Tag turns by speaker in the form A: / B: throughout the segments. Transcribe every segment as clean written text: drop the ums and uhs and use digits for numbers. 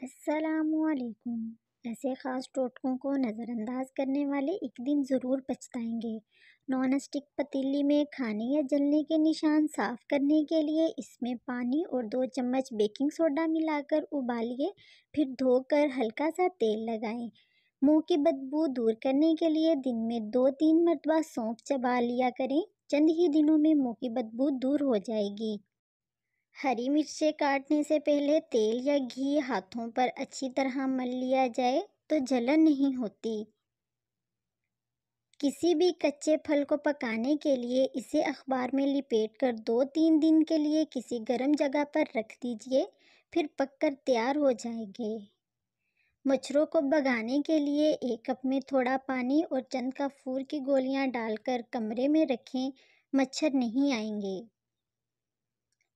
A: السلام علیکم۔ ایسے خاص ٹوٹکوں کو نظر انداز کرنے والے ایک دن ضرور پچھتائیں گے۔ نان اسٹک پتیلی میں کھانے یا جلنے کے نشان صاف کرنے کے لیے اس میں پانی اور 2 چمچ بیکنگ سوڈا ملا کر ابالیے، پھر دھو کر ہلکا سا تیل لگائیں۔ منہ کی بدبو دور کرنے کے لیے دن میں 2-3 مرتبہ سونف چبا لیا کریں، چند ہی دنوں میں منہ کی بدبو دور ہو جائے گی۔ ہری مرچیں کاٹنے سے پہلے تیل یا گھی ہاتھوں پر اچھی طرح مل لیا جائے تو جلن نہیں ہوتی۔ کسی بھی کچے پھل کو پکانے کے لیے اسے اخبار میں لپیٹ کر 2-3 دن کے لیے کسی گرم جگہ پر رکھ دیجیے، پھر پک کر تیار ہو جائیں گے۔ مچھروں کو بھگانے کے لیے 1 کپ میں تھوڑا پانی اور چند کافور کی گولیاں ڈال کر کمرے میں رکھیں، مچھر نہیں آئیں گے۔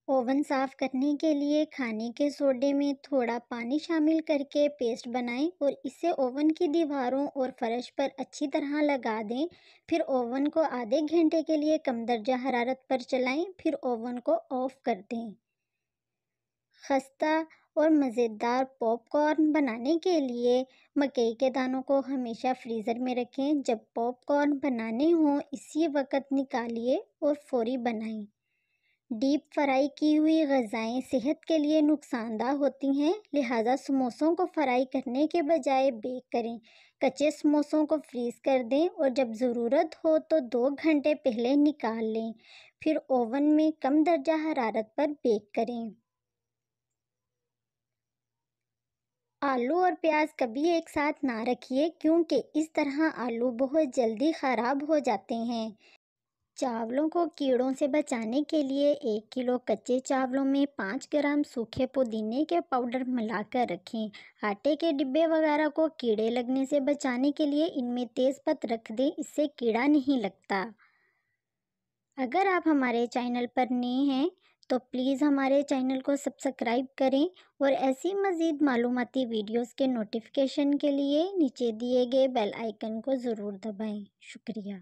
A: اوون صاف کرنے کے لیے کھانے کے سوڈے میں تھوڑا پانی شامل کرکے پیسٹ بنائیں اور اسے اوون کی دیواروں اور فرش پر اچھی طرح لگا دیں، پھر اوون کو آدھے گھنٹے کے لیے کم درجہ حرارت پر چلائیں، پھر اوون کو آف کر دیں۔ خستہ اور مزیدار پاپ کارن بنانے کے لیے مکئی کے دانوں کو ہمیشہ فریزر میں رکھیں۔ جب پاپ کارن بنانے ہوں اسی وقت نکالیے اور فوری بنائیں۔ ڈیپ فرائی کی ہوئی غذائیں صحت کے لیے نقصان دہ ہوتی ہیں، لہٰذا سموسوں کو فرائی کرنے کے بجائے بیک کریں۔ کچے سموسوں کو فریز کر دیں اور جب ضرورت ہو تو 2 گھنٹے پہلے نکال لیں، پھر اوون میں کم درجہ حرارت پر بیک کریں۔ آلو اور پیاز کبھی ایک ساتھ نہ رکھیے کیونکہ اس طرح آلو بہت جلدی خراب ہو جاتے ہیں۔ چاولوں کو کیڑوں سے بچانے کے لیے 1 کلو کچے چاولوں میں 5 گرام سوکھے پودینے کے پاؤڈر ملا کر رکھیں۔ آٹے کے ڈبے وغیرہ کو کیڑے لگنے سے بچانے کے لیے ان میں تیز پت رکھ دیں، اس سے کیڑا نہیں لگتا۔ اگر آپ ہمارے چینل پر نئے ہیں تو پلیز ہمارے چینل کو سبسکرائب کریں اور ایسی مزید معلوماتی ویڈیوز کے نوٹیفیکیشن کے لیے نیچے دیے گئے بیل آئیکن کو ضرور دبائیں۔ شکریہ۔